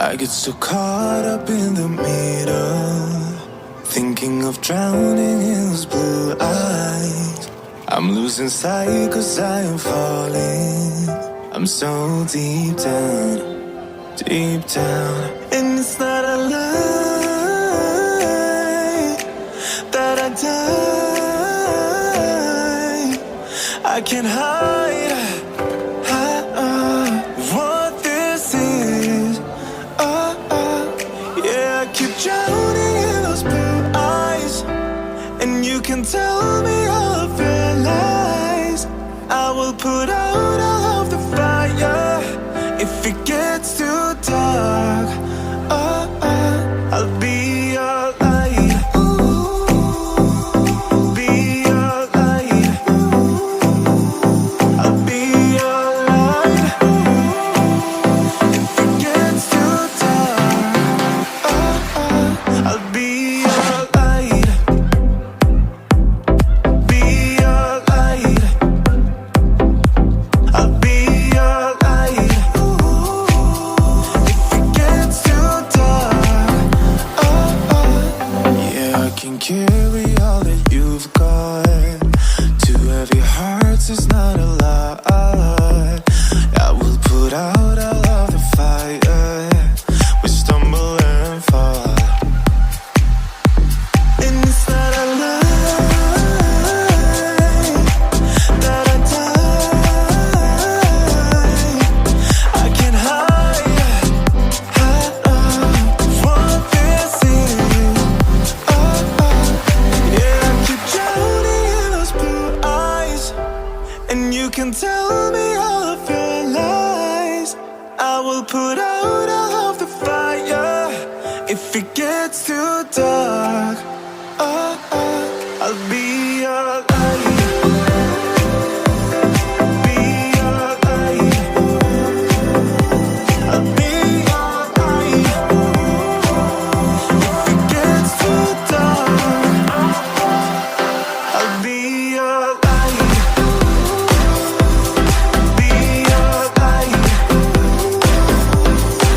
I get so caught up in the middle, thinking of drowning in those blue eyes. I'm losing sight 'cause I am falling. I'm so deep down, deep down. And it's not a lie that I die. I can't hide what this is. Yeah, I keep drowning in those blue eyes, and you can tell me all of your lies. I will put out all of the fire if it gets too dark. I'll be your light. Be your light. I'll be your light. If it gets too dark, I'll be your light. Be your light. I'll be your light. If it gets too dark, yeah, I can carry all that you've got. Two heavy hearts is not a lot. I will put out all of the fire. We stumble and fall, and it's not a lie that I die. I can't hide what this is. Yeah, I keep drowning in those blue eyes, and you can tell me all of your lies. I will put out all of the fire if it gets too dark. I'll be your light. Be your light. I'll be your light. If it gets too dark, I'll be your light. Be your light.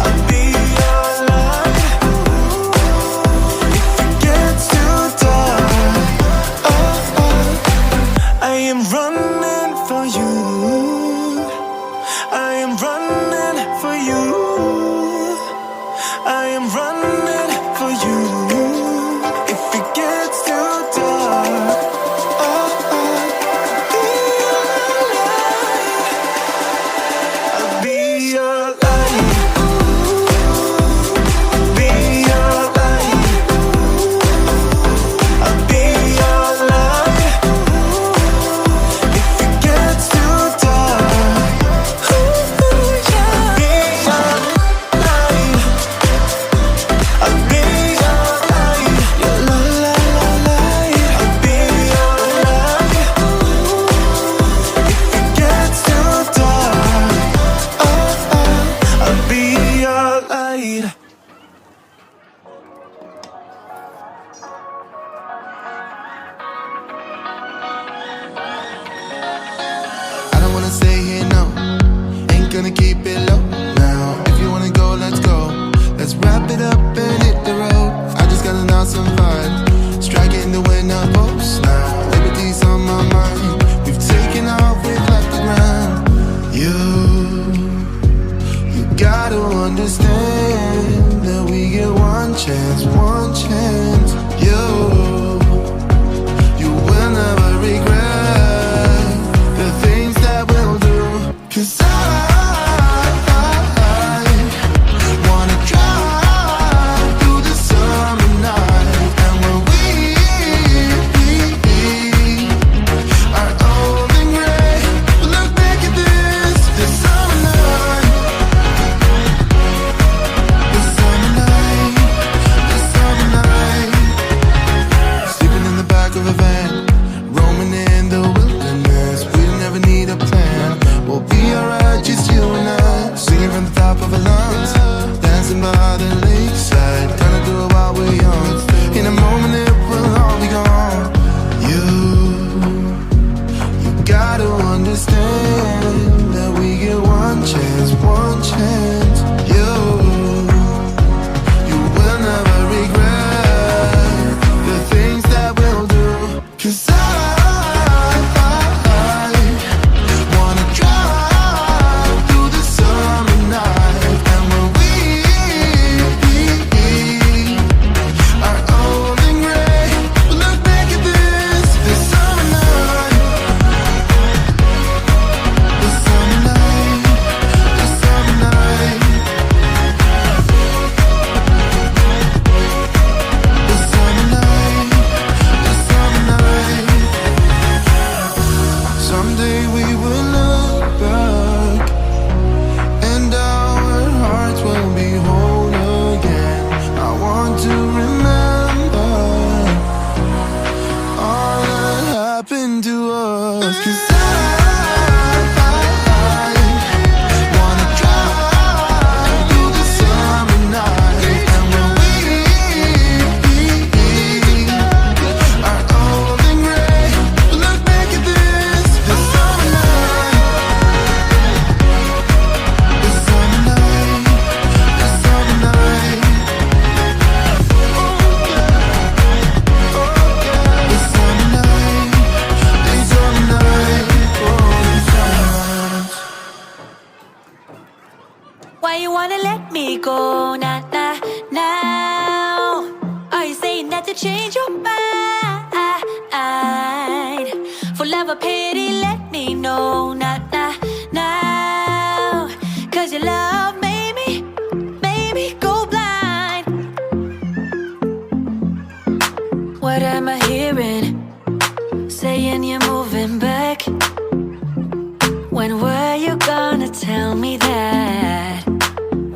I'll be your light. If it gets too dark, I am running for you. I am running for you. I am running for you. If it gets too dark, I'll be your light. Be your light. I'll be your light. If it gets too dark, I'll be your light. I'll be your light. Your light. I'll be your light. If it gets too dark, I'll be your light. I don't wanna stay here, no. Ain't gonna keep it low now. If you wanna go, let's go. Let's wrap it up and hit the road. I just got an awesome vibe, striking the winner post now. Liberty's on my mind. We've taken off, we've left the ground. You gotta understand that we get one chance, one chance. You will never regret the things that we'll do. 'Cause I wanna drive through the summer night. And when we are old and gray, we'll look back at this summer night. The summer night, the summer night. you wanna let me go? Nah, nah, now. Are you saying that to change your mind? For love or pity, let me know. Nah, nah, now. Cause your love made me go blind. What am I hearing? Saying you're moving back. When were you gonna tell me that?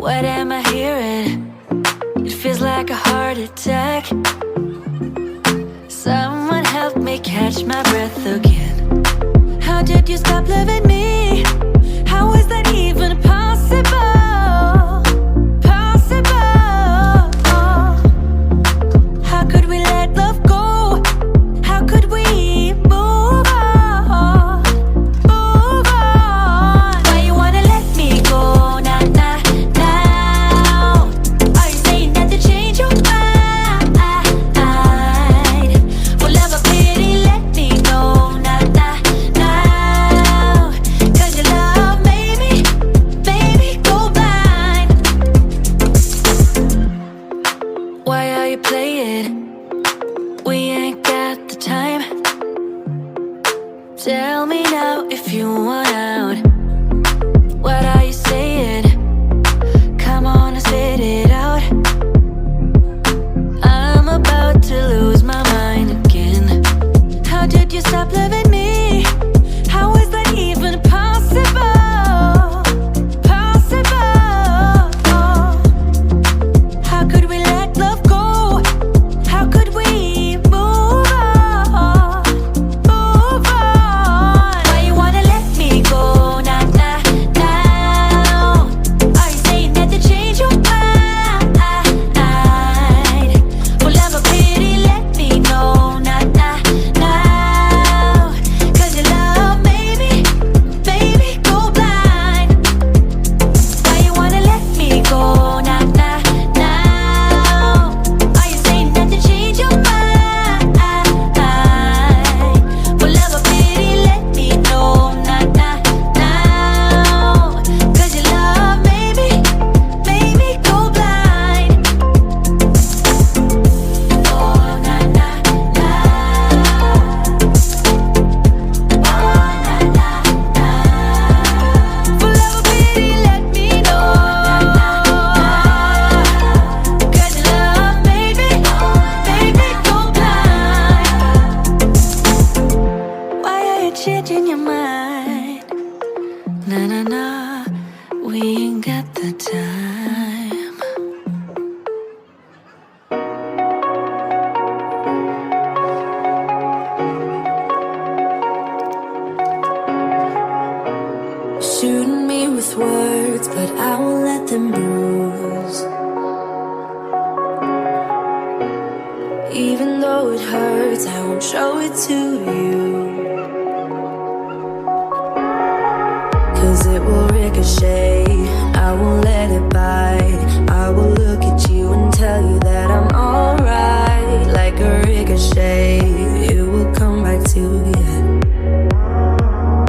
What am I hearing? It feels like a heart attack. Someone help me catch my breath again. How did you stop loving me? How is that even possible? Possible. How could we let love go? How could we move on? Move on. Why you wanna let me go? Nah, nah, now. Are you saying that to change your mind? For love or pity, let me know. Nah, nah, now. Cause your love made me go blind. Why are you playing? We ain't got the time. Tell me now if you want out. What are you saying? Come on and spit it out. I'm about to lose my mind again. How did you stop loving me? How is that even possible? Possible. How could we let love go? How could we move on? Move on. Why you wanna let me go? Nah, nah, now. Are you saying that to change your mind? For love or pity, let me know. Nah, nah, now. Cause your love made me go blind. Why you wanna let me go? Nah, nah, now. Are you saying that to change your mind? For love or pity, let me know. Nah, nah, now. Cause your love made me go blind. Oh, nah, nah, now. Oh, nah, nah, now. For love or pity, let me know. Cause your love made me go blind. Why are you changing your mind? Nah, nah, nah, we ain't got the time. Shooting me with words, but I won't let them bruise. Even though it hurts, I won't show it to you. Cause it will ricochet, I won't let it bite. I will look at you and tell you that I'm alright. Like a ricochet, it will come back to you.